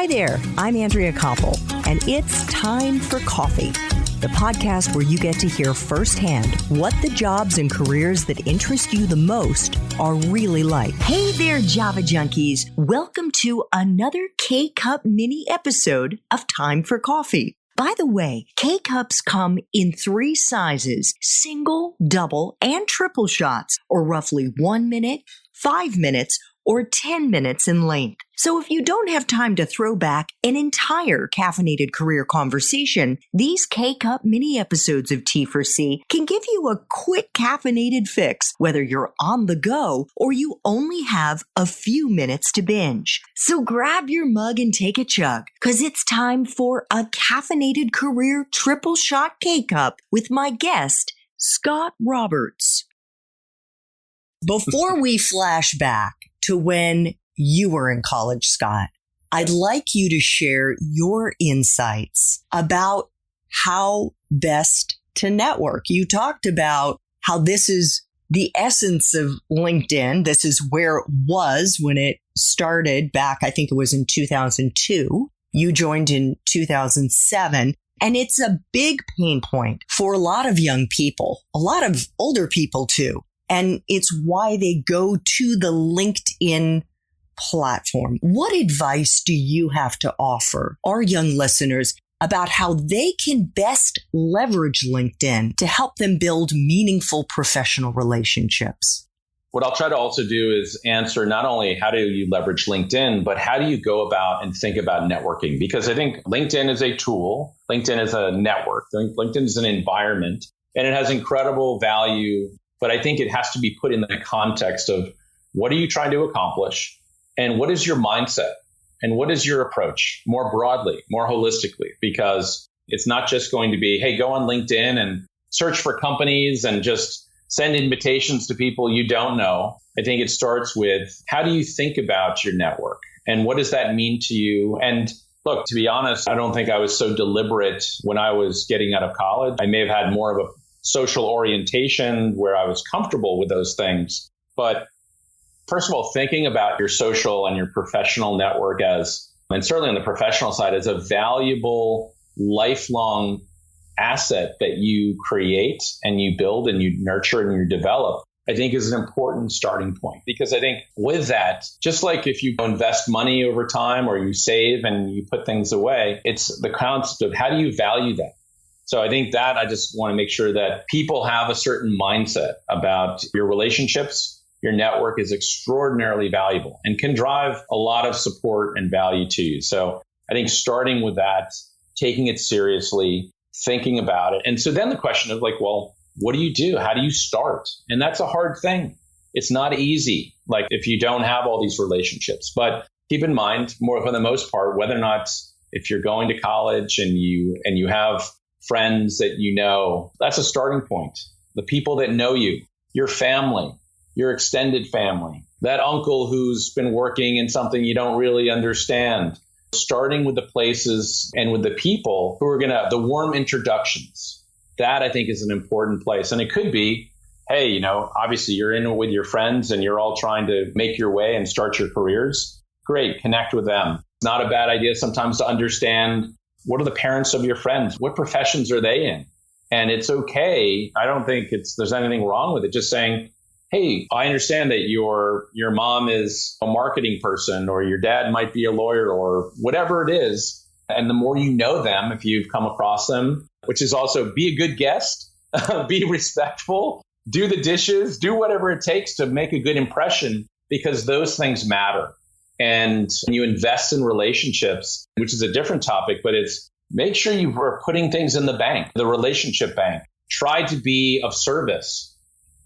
Hi there, I'm Andrea Koppel, and it's time for coffee, the podcast where you get to hear firsthand what the jobs and careers that interest you the most are really like. Hey there, Java junkies. Welcome to another K-Cup mini episode of Time for Coffee. By the way, K-Cups come in 3 sizes, single, double, and triple shots, or roughly 1 minute, 5 minutes, or 10 minutes in length. So if you don't have time to throw back an entire caffeinated career conversation, these K-Cup mini episodes of T4C can give you a quick caffeinated fix, whether you're on the go or you only have a few minutes to binge. So grab your mug and take a chug, because it's time for a caffeinated career triple shot K-Cup with my guest, Scott Roberts. Before we flash back to when you were in college, Scott, I'd like you to share your insights about how best to network. You talked about how this is the essence of LinkedIn. This is where it was when it started back, I think it was in 2002. You joined in 2007. And it's a big pain point for a lot of young people, a lot of older people too. And it's why they go to the LinkedIn platform. What advice do you have to offer our young listeners about how they can best leverage LinkedIn to help them build meaningful professional relationships? What I'll try to also do is answer not only how do you leverage LinkedIn, but how do you go about and think about networking? Because I think LinkedIn is a tool. LinkedIn is a network. LinkedIn is an environment, and it has incredible value. But I think it has to be put in the context of what are you trying to accomplish and what is your mindset and what is your approach more broadly, more holistically, because it's not just going to be, hey, go on LinkedIn and search for companies and just send invitations to people you don't know. I think it starts with how do you think about your network and what does that mean to you? And look, to be honest, I don't think I was so deliberate when I was getting out of college. I may have had more of a social orientation where I was comfortable with those things. But first of all, thinking about your social and your professional network as, and certainly on the professional side, as a valuable, lifelong asset that you create and you build and you nurture and you develop, I think is an important starting point. Because I think with that, just like if you invest money over time or you save and you put things away, it's the concept of how do you value that? So I think that I just want to make sure that people have a certain mindset about your relationships. Your network is extraordinarily valuable and can drive a lot of support and value to you. So I think starting with that, taking it seriously, thinking about it. And so then the question of like, well, what do you do? How do you start? And that's a hard thing. It's not easy, like if you don't have all these relationships. But keep in mind, more for the most part, whether or not if you're going to college and you have friends that you know, that's a starting point. The people that know you, your family, your extended family, that uncle who's been working in something you don't really understand, starting with the places and with the people who are the warm introductions. That I think is an important place. And it could be, hey, obviously you're in it with your friends and you're all trying to make your way and start your careers. Great, connect with them. It's not a bad idea sometimes to understand what are the parents of your friends? What professions are they in? And it's okay. I don't think there's anything wrong with it. Just saying, hey, I understand that your mom is a marketing person or your dad might be a lawyer or whatever it is. And the more you know them, if you've come across them, which is also be a good guest, be respectful, do the dishes, do whatever it takes to make a good impression, because those things matter. And when you invest in relationships, which is a different topic, but it's make sure you are putting things in the bank, the relationship bank. Try to be of service.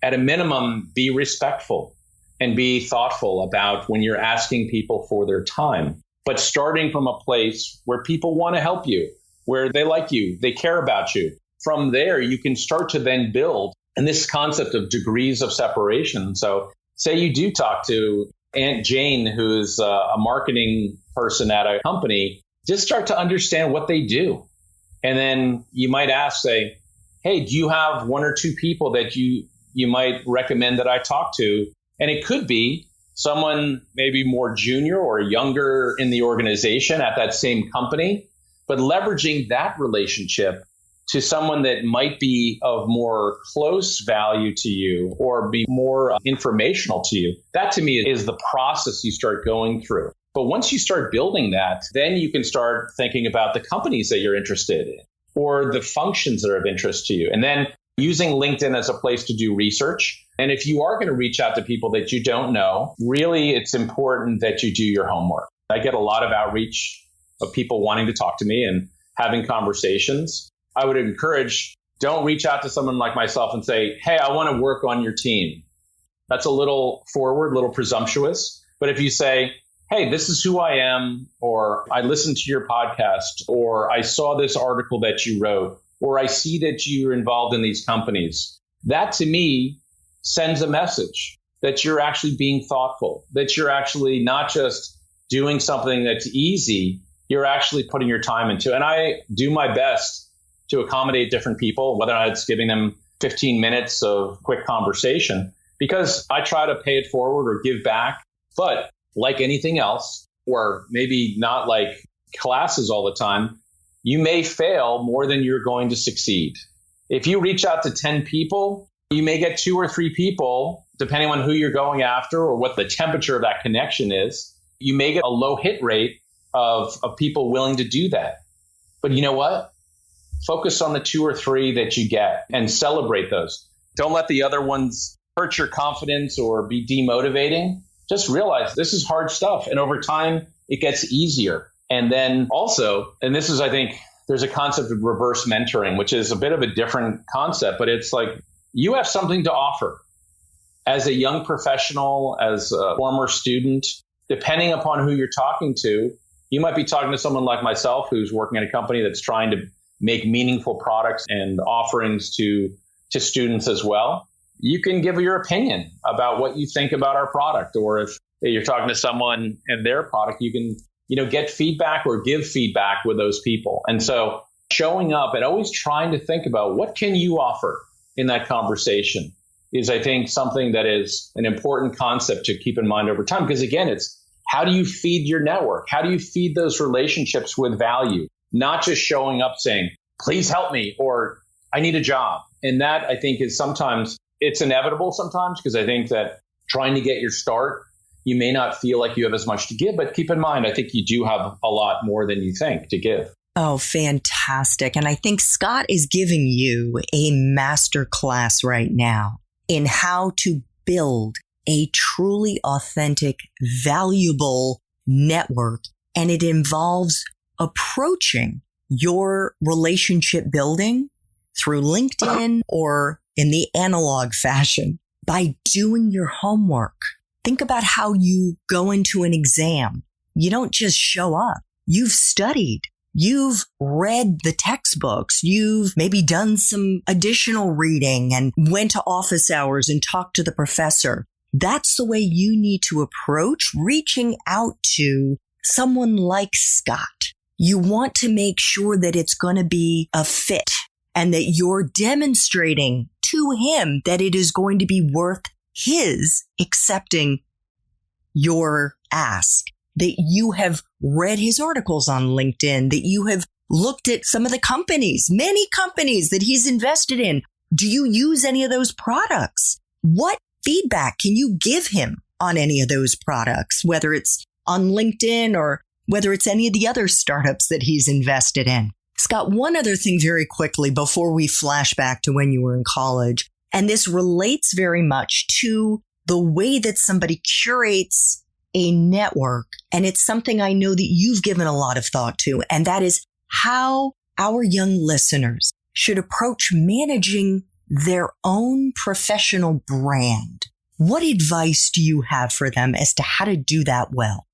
At a minimum, be respectful and be thoughtful about when you're asking people for their time. But starting from a place where people want to help you, where they like you, they care about you. From there, you can start to then build. And this concept of degrees of separation. So say you do talk to Aunt Jane, who's a marketing person at a company, just start to understand what they do. And then you might ask, say, hey, do you have 1 or 2 people that you might recommend that I talk to? And it could be someone maybe more junior or younger in the organization at that same company, but leveraging that relationship to someone that might be of more close value to you or be more informational to you. That to me is the process you start going through. But once you start building that, then you can start thinking about the companies that you're interested in or the functions that are of interest to you. And then using LinkedIn as a place to do research. And if you are going to reach out to people that you don't know, really it's important that you do your homework. I get a lot of outreach of people wanting to talk to me and having conversations. I would encourage, don't reach out to someone like myself and say, hey, I want to work on your team. That's a little forward, a little presumptuous. But if you say, hey, this is who I am, or I listened to your podcast, or I saw this article that you wrote, or I see that you're involved in these companies, that to me sends a message that you're actually being thoughtful, that you're actually not just doing something that's easy, you're actually putting your time into. And I do my best to accommodate different people, whether or not it's giving them 15 minutes of quick conversation, because I try to pay it forward or give back. But like anything else, or maybe not like classes all the time, you may fail more than you're going to succeed. If you reach out to 10 people, you may get 2 or 3 people, depending on who you're going after or what the temperature of that connection is. You may get a low hit rate of people willing to do that. But you know what? Focus on the 2 or 3 that you get and celebrate those. Don't let the other ones hurt your confidence or be demotivating. Just realize this is hard stuff. And over time, it gets easier. And then also, and this is, I think, there's a concept of reverse mentoring, which is a bit of a different concept, but it's like you have something to offer. As a young professional, as a former student, depending upon who you're talking to, you might be talking to someone like myself who's working at a company that's trying to make meaningful products and offerings to students as well. You can give your opinion about what you think about our product, or if you're talking to someone and their product, you can, get feedback or give feedback with those people. And so showing up and always trying to think about what can you offer in that conversation is, I think, something that is an important concept to keep in mind over time. Because again, it's how do you feed your network? How do you feed those relationships with value? Not just showing up saying, please help me, or I need a job. And that, I think, is sometimes, it's inevitable sometimes, because I think that trying to get your start, you may not feel like you have as much to give. But keep in mind, I think you do have a lot more than you think to give. Oh, fantastic. And I think Scott is giving you a master class right now in how to build a truly authentic, valuable network. And it involves approaching your relationship building through LinkedIn or in the analog fashion by doing your homework. Think about how you go into an exam. You don't just show up. You've studied. You've read the textbooks. You've maybe done some additional reading and went to office hours and talked to the professor. That's the way you need to approach reaching out to someone like Scott. You want to make sure that it's going to be a fit and that you're demonstrating to him that it is going to be worth his accepting your ask, that you have read his articles on LinkedIn, that you have looked at some of the companies, many companies that he's invested in. Do you use any of those products? What feedback can you give him on any of those products, whether it's on LinkedIn or whether it's any of the other startups that he's invested in? Scott, one other thing very quickly before we flash back to when you were in college, and this relates very much to the way that somebody curates a network. And it's something I know that you've given a lot of thought to, and that is how our young listeners should approach managing their own professional brand. What advice do you have for them as to how to do that well?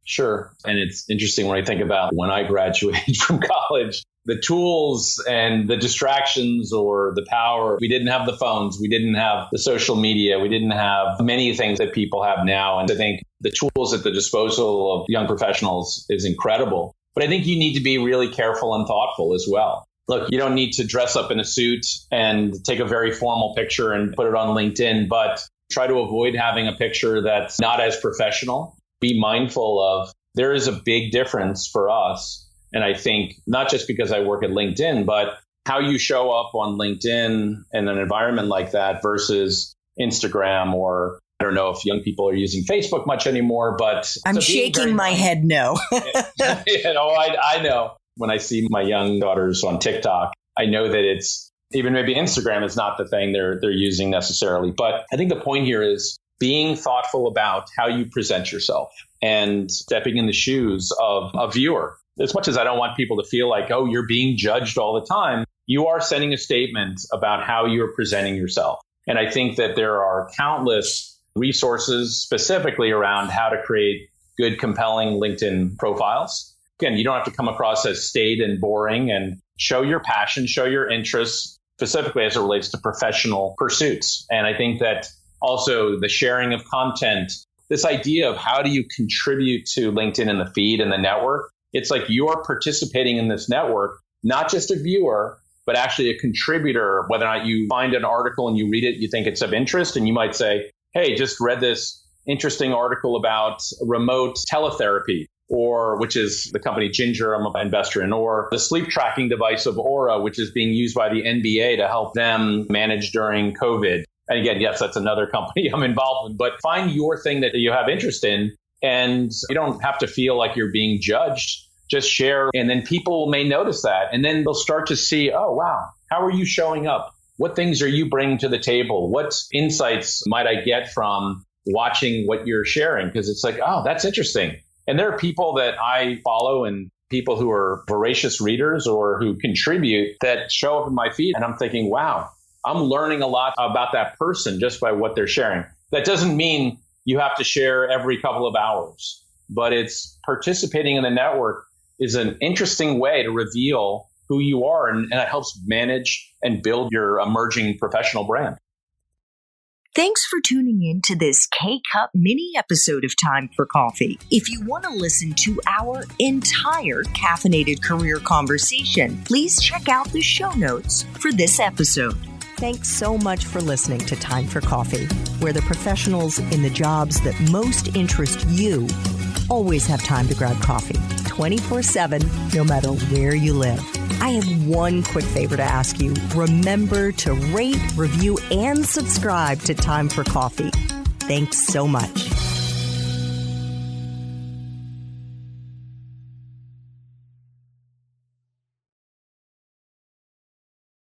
Sure. And it's interesting when I think about when I graduated from college, the tools and the distractions or the power. We didn't have the phones. We didn't have the social media. We didn't have many things that people have now. And I think the tools at the disposal of young professionals is incredible. But I think you need to be really careful and thoughtful as well. Look, you don't need to dress up in a suit and take a very formal picture and put it on LinkedIn, but Try to avoid having a picture that's not as professional. Be mindful of there is a big difference for us. And I think not just because I work at LinkedIn, but how you show up on LinkedIn in an environment like that versus Instagram, or I don't know if young people are using Facebook much anymore, but I'm shaking my head no. I know when I see my young daughters on TikTok, I know that it's even maybe Instagram is not the thing they're using necessarily. But I think the point here is being thoughtful about how you present yourself and stepping in the shoes of a viewer. As much as I don't want people to feel like, oh, you're being judged all the time, you are sending a statement about how you're presenting yourself. And I think that there are countless resources specifically around how to create good, compelling LinkedIn profiles. Again, you don't have to come across as staid and boring, and show your passion, show your interests, specifically as it relates to professional pursuits. And I think that also the sharing of content, this idea of how do you contribute to LinkedIn and the feed and the network, it's like you're participating in this network, not just a viewer, but actually a contributor. Whether or not you find an article and you read it, you think it's of interest, and you might say, hey, just read this interesting article about remote teletherapy, or which is the company Ginger I'm an investor in, or the sleep tracking device of Aura, which is being used by the NBA to help them manage during COVID. And again, yes, that's another company I'm involved in, but find your thing that you have interest in, and you don't have to feel like you're being judged. Just share, and then people may notice that, and then they'll start to see, oh, wow, how are you showing up? What things are you bringing to the table? What insights might I get from watching what you're sharing? Because it's like, oh, that's interesting. And there are people that I follow and people who are voracious readers or who contribute that show up in my feed. And I'm thinking, wow, I'm learning a lot about that person just by what they're sharing. That doesn't mean you have to share every couple of hours, but it's participating in the network is an interesting way to reveal who you are, and it helps manage and build your emerging professional brand. Thanks for tuning in to this K-Cup mini episode of Time for Coffee. If you want to listen to our entire caffeinated career conversation, please check out the show notes for this episode. Thanks so much for listening to Time for Coffee, where the professionals in the jobs that most interest you always have time to grab coffee 24/7, no matter where you live. I have one quick favor to ask you. Remember to rate, review, and subscribe to Time for Coffee. Thanks so much.